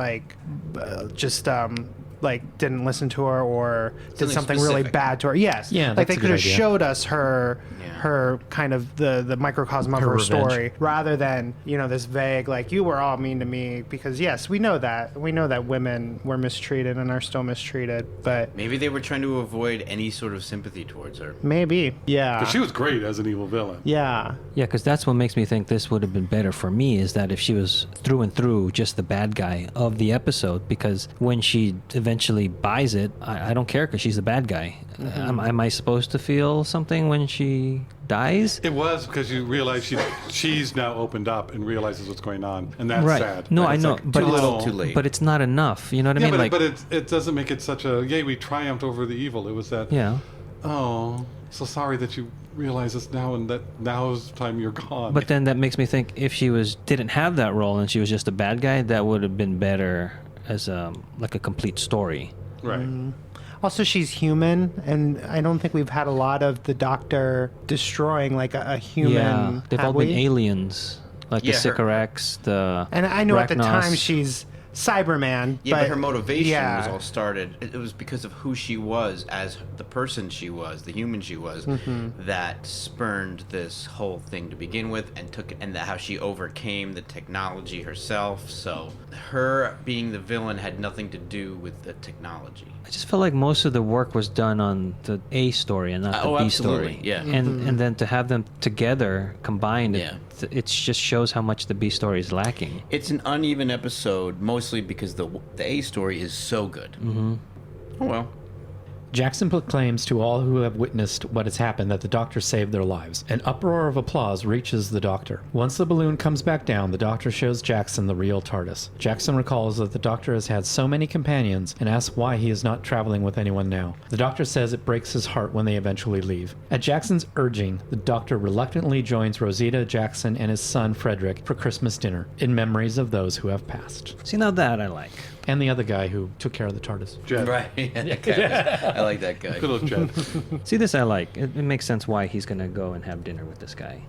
didn't listen to her or did something really specific. bad to her. Yes. Yeah, they that's a could good have idea. showed us her kind of the microcosm of Her her revenge. story rather than, this vague, you were all mean to me, because yes, we know that. We know that women were mistreated and are still mistreated, but Maybe they were trying to avoid any sort of sympathy towards her. maybe. Yeah. But she was great as an evil villain. Yeah. Yeah, because that's what makes me think this would have been better for me, is that if she was through and through just the bad guy of the episode, because when she eventually buys it, I don't care because she's the bad guy. Am I supposed to feel something when she dies? It was because you realize she's now opened up and realizes what's going on, and that's Right. sad. No, And I it's know, like, but too little, it's, too late. but it's not enough. You know what I Yeah, mean? but it doesn't make it such a yay. We triumphed over the evil. It was that. yeah. Oh, so sorry that you realize this now, and that now's the time you're gone. But then that makes me think if she didn't have that role and she was just a bad guy, that would have been better as a complete story. right. Also, she's human, and I don't think we've had a lot of the Doctor destroying a human. Yeah, they've all have been we? aliens, like Yeah, the her- Sycorax, the And I know at the Rachnos. time she's Cyberman. Yeah, but her motivation yeah. was all started. It was because of who she was as the person she was, the human she was, that spurned this whole thing to begin with, and how she overcame the technology herself. So her being the villain had nothing to do with the technology. I just felt like most of the work was done on the A story and not the Oh, B absolutely, story. yeah. And then to have them together, combined, Yeah. it just shows how much the B story is lacking. It's an uneven episode, mostly because the A story is so good. Mm-hmm. Oh well. Jackson proclaims to all who have witnessed what has happened that the doctor saved their lives. An uproar of applause reaches the doctor. Once the balloon comes back down, the doctor shows Jackson the real TARDIS. Jackson recalls that the doctor has had so many companions and asks why he is not traveling with anyone now. The doctor says it breaks his heart when they eventually leave. At Jackson's urging, the doctor reluctantly joins Rosita, Jackson, and his son Frederick for Christmas dinner in memories of those who have passed. See, now that I like. And the other guy who took care of the TARDIS. Jed. Right. I like that guy. Good old Jed. See, this I like. It makes sense why he's going to go and have dinner with this guy.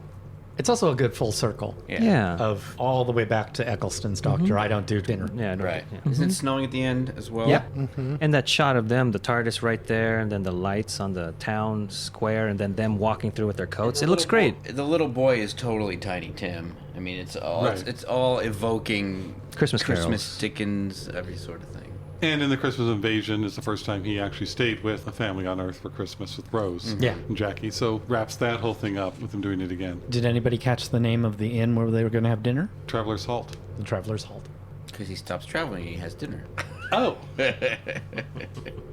It's also a good full circle. Yeah. Of all the way back to Eccleston's doctor. I don't do dinner. Yeah, I don't- Right. yeah. Isn't it snowing at the end as well? Yep. And that shot of them, the TARDIS right there, and then the lights on the town square, and then them walking through with their coats. It looks great. The little boy is totally Tiny Tim. I mean, it's all Right. it's all evoking Christmas carols. Dickens, every sort of thing. And in the Christmas Invasion is the first time he actually stayed with a family on Earth for Christmas with Rose Yeah. and Jackie. So wraps that whole thing up with him doing it again. Did anybody catch the name of the inn where they were going to have dinner? Traveler's Halt. The Traveler's Halt. Because he stops traveling and he has dinner. Oh.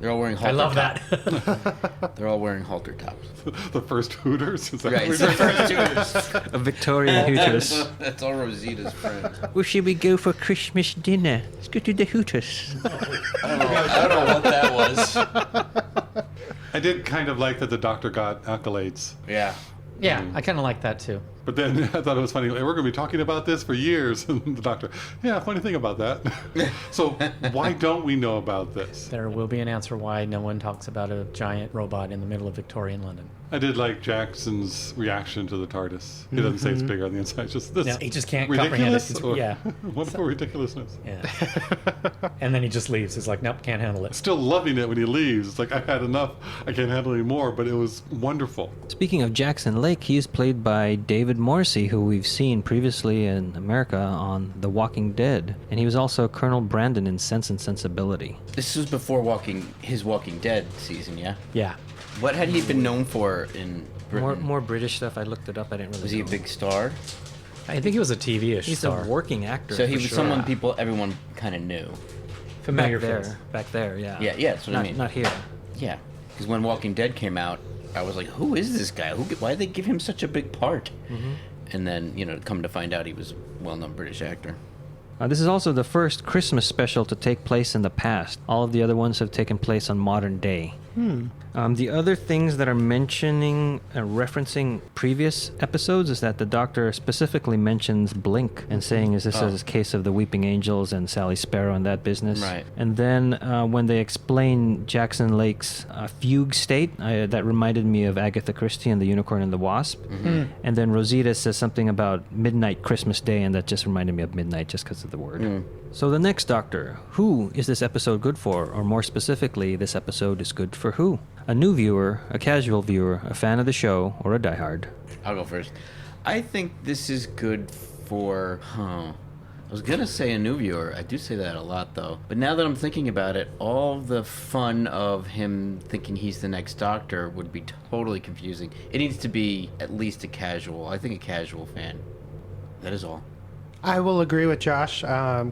They're all wearing halter I love tops. that. They're all wearing halter tops. The first Hooters. Is that Right, what it's we're the first two. A Victorian Hooters. That's all Rosita's friends. Where should we go for Christmas dinner? Let's go to the Hooters. I don't know what that was. I did kind of like that the doctor got accolades. Yeah. Yeah, I kind of like that too. But then I thought it was funny. We're going to be talking about this for years. And the doctor, yeah, funny thing about that. So why don't we know about this? There will be an answer why no one talks about a giant robot in the middle of Victorian London. I did like Jackson's reaction to the TARDIS. He doesn't say it's bigger on the inside. Just this. No, he just can't comprehend it. Ridiculous? Or Yeah. wonderful ridiculousness. Yeah. And then he just leaves. He's like, nope, can't handle it. Still loving it when he leaves. It's like, I've had enough. I can't handle any more. But it was wonderful. Speaking of Jackson Lake, he is played by David Morrissey, who we've seen previously in America on The Walking Dead. And he was also Colonel Brandon in Sense and Sensibility. This was before his Walking Dead season, yeah? Yeah. What had he been known for in Britain? More British stuff. I looked it up. I didn't really Was he a know. big star? I think he was a TV-ish He's star. a working actor. So he for was sure. someone everyone kind of knew. Familiar back face. there. Back there, yeah. Yeah, that's what I mean. Not here. Yeah, because when Walking Dead came out, I was like, who is this guy? Why did they give him such a big part? Mm-hmm. And then, come to find out he was a well-known British actor. This is also the first Christmas special to take place in the past. All of the other ones have taken place on modern day. The other things that are mentioning, referencing previous episodes is that the Doctor specifically mentions Blink and saying, is this a case of the Weeping Angels and Sally Sparrow and that business? Right. And then when they explain Jackson Lake's fugue state, that reminded me of Agatha Christie and the Unicorn and the Wasp. And then Rosita says something about midnight Christmas Day, and that just reminded me of midnight just because of the word. So the next Doctor, who is this episode good for? Or more specifically, this episode is good for who? A new viewer, a casual viewer, a fan of the show, or a diehard? I'll go first. I think this is good for... I was going to say a new viewer. I do say that a lot, though. But now that I'm thinking about it, all the fun of him thinking he's the next Doctor would be totally confusing. It needs to be at least a casual. I think a casual fan. That is all. I will agree with Josh.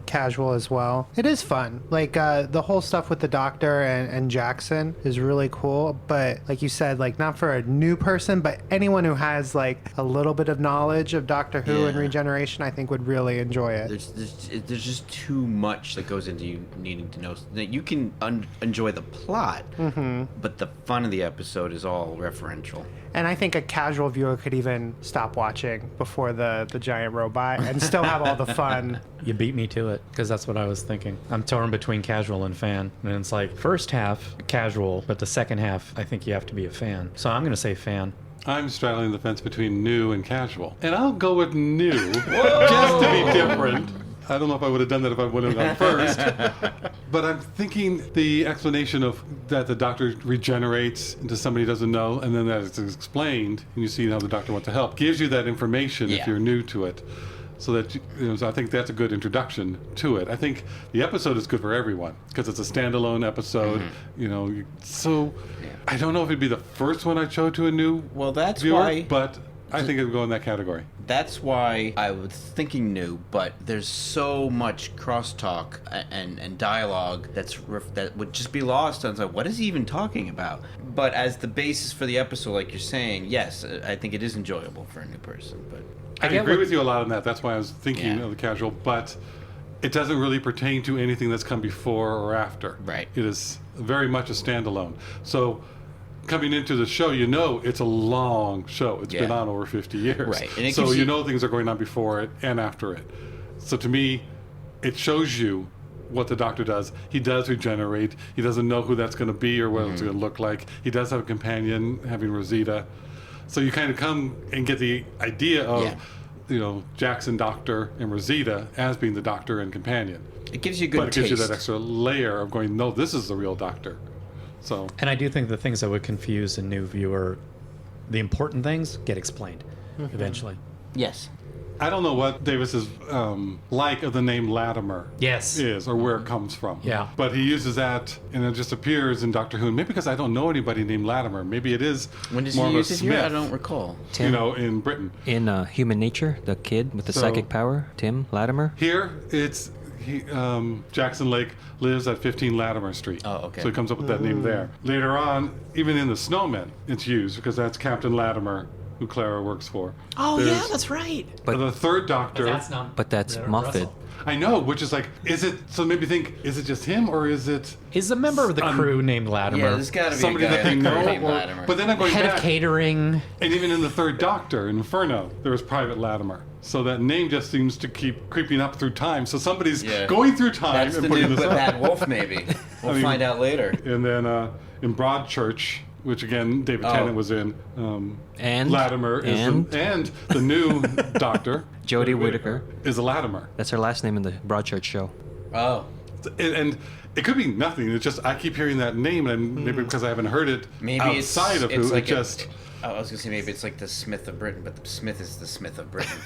Casual as well. It is fun. Like the whole stuff with the Doctor and Jackson is really cool. But like you said, like not for a new person, but anyone who has like a little bit of knowledge of Doctor Who and Yeah. Regeneration, I think would really enjoy it. There's just too much that goes into you needing to know. That you can enjoy the plot, but the fun of the episode is all referential. And I think a casual viewer could even stop watching before the giant robot and still have all the fun. You beat me to it, because that's what I was thinking. I'm torn between casual and fan. And it's like, first half, casual, but the second half, I think you have to be a fan. So I'm going to say fan. I'm straddling the fence between new and casual. And I'll go with new, just to be different. I don't know if I would have done that if I would have gone first. But I'm thinking the explanation of that the Doctor regenerates into somebody who doesn't know, and then that it's explained, and you see how the Doctor wants to help, gives you that information if Yeah. you're new to it. So that so I think that's a good introduction to it. I think the episode is good for everyone because it's a standalone episode. So I don't know if it'd be the first one I showed to a new Well, that's viewer, why- but I think it would go in that category. That's why I was thinking new, but there's so much crosstalk and dialogue that would just be lost. I was like, what is he even talking about? But as the basis for the episode, like you're saying, yes, I think it is enjoyable for a new person. But I get agree what- with you a lot on that. That's why I was thinking Yeah. of the casual, but it doesn't really pertain to anything that's come before or after. Right. It is very much a standalone. So coming into the show, it's a long show. It's been Yeah. on over 50 years. Right. And it So gives you you- know things are going on before it and after it. So to me, it shows you what the Doctor does. He does regenerate. He doesn't know who that's going to be or what it's going to look like. He does have a companion, having Rosita. So you kind of come and get the idea of, Jackson, Doctor, and Rosita as being the Doctor and companion. it gives you a good But it gives you taste. that extra layer of going, no, this is the real Doctor. So And I do think the things that would confuse a new viewer, the important things, get explained eventually. Yes. I don't know what Davis's like of the name Latimer Yes. is or where it comes from. Yeah. But he uses that and it just appears in Doctor Who. And maybe because I don't know anybody named Latimer. Maybe it is When does more he of a use it here? Smith, I don't recall. Tim. in Britain. In Human Nature, the kid with the So- psychic power, Tim Latimer. Here, it's Jackson Lake lives at 15 Latimer Street. Oh, okay. So he comes up with that name there. Later on, even in the Snowmen, it's used because that's Captain Latimer who Clara works for. Oh, There's yeah, that's right. But- the third Doctor. But that's Moffat. I know, which is like, is it? So maybe think, is it just him or is it Is a member of the crew named Latimer. Yeah, there's got to be somebody a guy that they in the crew know? named Or, Latimer. but then I'm going Head back, of catering. and even in the third Doctor, in Inferno, there was Private Latimer. So that name just seems to keep creeping up through time. So somebody's Yeah. going through time That's and the putting new this up. Bad Wolf, maybe. We'll find out later. And then in Broadchurch, which again David Tennant was in, And? Latimer is and the new Doctor, Jodie Whittaker. is a Latimer. That's her last name in the Broadchurch show. Oh. And it could be nothing. It's just I keep hearing that name, and maybe because I haven't heard it Maybe outside of it's who, like it just. I was gonna say maybe it's like the Smith of Britain, but the Smith is the Smith of Britain.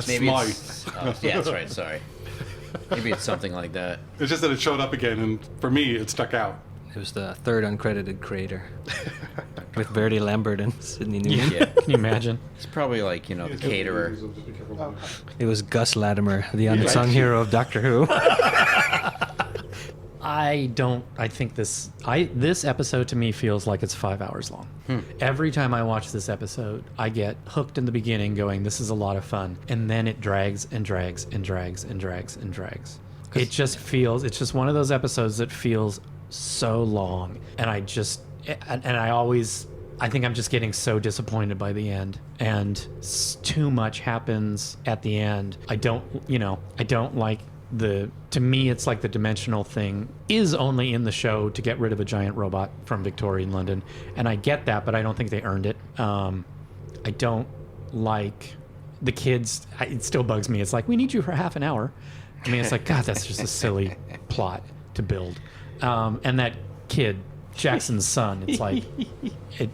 Maybe Smythe. it's, yeah, that's right. Sorry. Maybe it's something like that. It's just that it showed up again, and for me, it stuck out. It was the third uncredited creator with Verdi Lambert and Sidney Newman. Yeah, Can you imagine? it's probably like the caterer. It was Gus Latimer, the unsung hero of Doctor Who. I think this episode to me feels like it's 5 hours long. Every time I watch this episode, I get hooked in the beginning going, this is a lot of fun. And then it drags and drags and drags and drags and drags. It's just one of those episodes that feels so long. And I think I'm just getting so disappointed by the end. And too much happens at the end. I don't like to me, it's like the dimensional thing is only in the show to get rid of a giant robot from Victorian London. And I get that, but I don't think they earned it. I don't like the kids. It still bugs me. It's like, we need you for half an hour. I mean, it's like, God, that's just a silly plot to build. And that kid, Jackson's son, it's like, he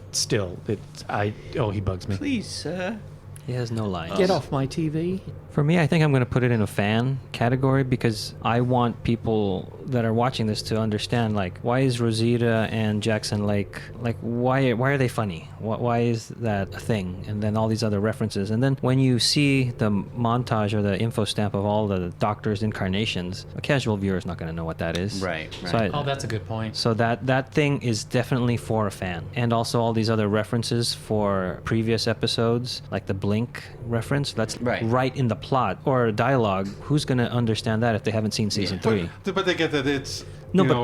bugs me. Please, sir. He has no lines. Get off my TV. For me, I think I'm going to put it in a fan category because I want people that are watching this to understand, like, why is Rosita and Jackson Lake, like, why are they funny? Why is that a thing? And then all these other references. And then when you see the montage or the info stamp of all the Doctor's incarnations, a casual viewer is not going to know what that is. Right. So That's a good point. So that thing is definitely for a fan. And also all these other references for previous episodes, like the Blink reference, that's right in the plot or dialogue. Who's going to understand that if they haven't seen season 3? But they get that it's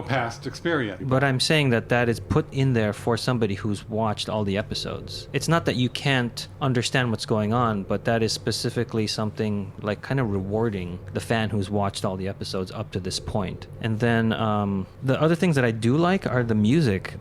past experience. But I'm saying that is put in there for somebody who's watched all the episodes. It's not that you can't understand what's going on, but that is specifically something like kind of rewarding the fan who's watched all the episodes up to this point. And then the other things that I do like are the music.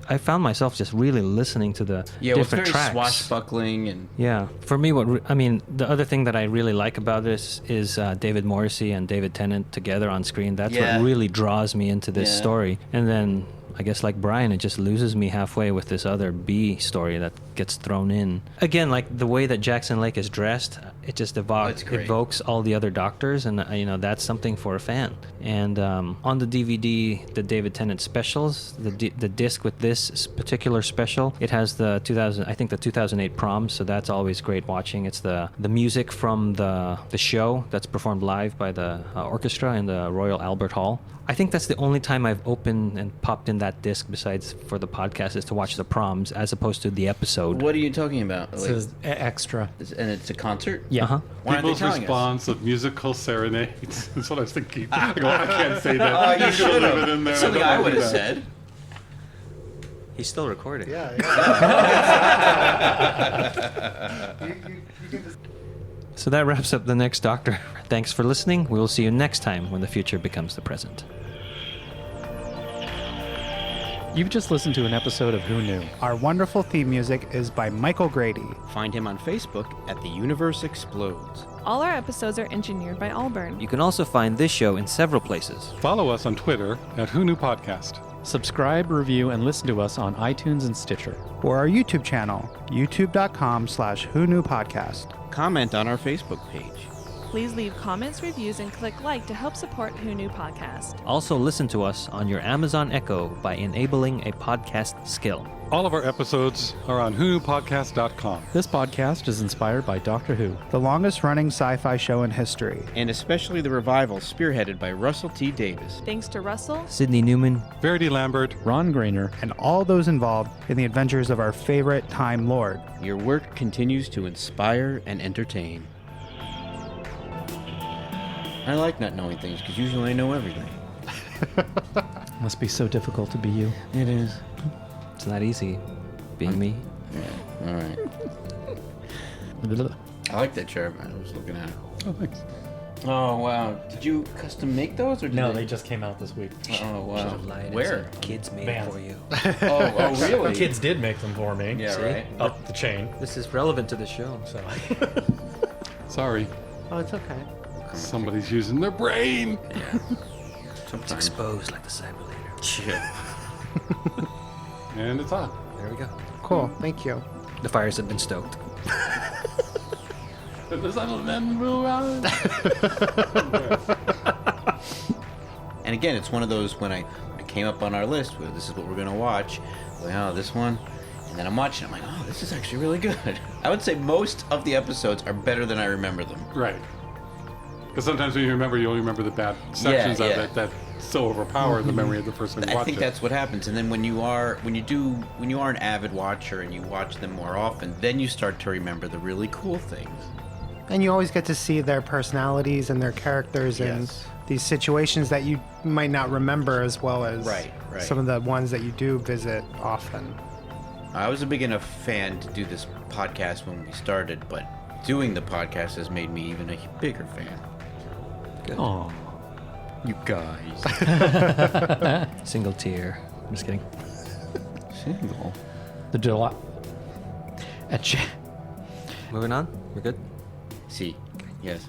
I found myself just really listening to the different it's very tracks. swashbuckling and Yeah, for me, the other thing that I really like about this is David Morrissey and David Tennant together on screen. That's what really draws me into this story. And then I guess like Brian, it just loses me halfway with this other B story that gets thrown in. Again, like the way that Jackson Lake is dressed, it just evokes all the other Doctors, and that's something for a fan. And on the DVD, the David Tennant specials, the disc with this particular special, it has the 2008 Proms, so that's always great watching. It's the music from the show that's performed live by the orchestra in the Royal Albert Hall. I think that's the only time I've opened and popped in that disc besides for the podcast is to watch the Proms as opposed to the episode. What are you talking about? It says extra. And it's a concert? Yeah. Uh-huh. Why aren't they People's telling response of musical serenades. That's what I was thinking. I go, I can't say that. You should leave it in there. have. Something don't I wanna would do have that. said. He's still recording. Yeah. So that wraps up The Next Doctor. Thanks for listening. We will see you next time when the future becomes the present. You've just listened to an episode of Who Knew? Our wonderful theme music is by Michael Grady. Find him on Facebook at The Universe Explodes. All our episodes are engineered by Allburn. You can also find this show in several places. Follow us on Twitter at Who Knew Podcast. Subscribe, review, and listen to us on iTunes and Stitcher. Or our YouTube channel, youtube.com/Who Knew Podcast. Comment on our Facebook page. Please leave comments, reviews, and click like to help support Who Knew Podcast. Also listen to us on your Amazon Echo by enabling a podcast skill. All of our episodes are on whonewpodcast.com. This podcast is inspired by Doctor Who. The longest running sci-fi show in history. And especially the revival spearheaded by Russell T. Davis. Thanks to Russell, Sydney Newman, Verity Lambert, Ron Grainer. And all those involved in the adventures of our favorite Time Lord. Your work continues to inspire and entertain. I like not knowing things because usually I know everything. Must be so difficult to be you. It is. it's not easy being me. Yeah. All right. I like that chair. I was looking at it. oh, thanks. Oh wow! Did you custom make those or did No, they just came out this week. Oh wow! Should've lied and Where? said kids made Vans. it for you. Oh really? Kids did make them for me. Yeah, See? right. Up the chain. This is relevant to the show. So Sorry. Oh, it's okay. Somebody's using their brain. Yeah. It's Sometimes. exposed like the Cyberlater. Shit. And it's on. There we go. Cool. Thank you. The fires have been stoked. The sun will then move on. And again, it's one of those when it came up on our list, where this is what we're gonna watch. Well, this one, and then I'm watching. I'm like, oh, this is actually really good. I would say most of the episodes are better than I remember them. Right. Because sometimes when you remember, you only remember the bad sections yeah. of it that so overpower the memory of the person who I watched think it. that's what happens. And then when you are an avid watcher and you watch them more often, then you start to remember the really cool things. And you always get to see their personalities and their characters in Yes. these situations that you might not remember as well as Right. some of the ones that you do visit often. I was a big enough fan to do this podcast when we started, but doing the podcast has made me even a bigger fan. oh, You guys. Single tear. I'm just kidding. Single. the July. Moving on. We're good. See. Yes.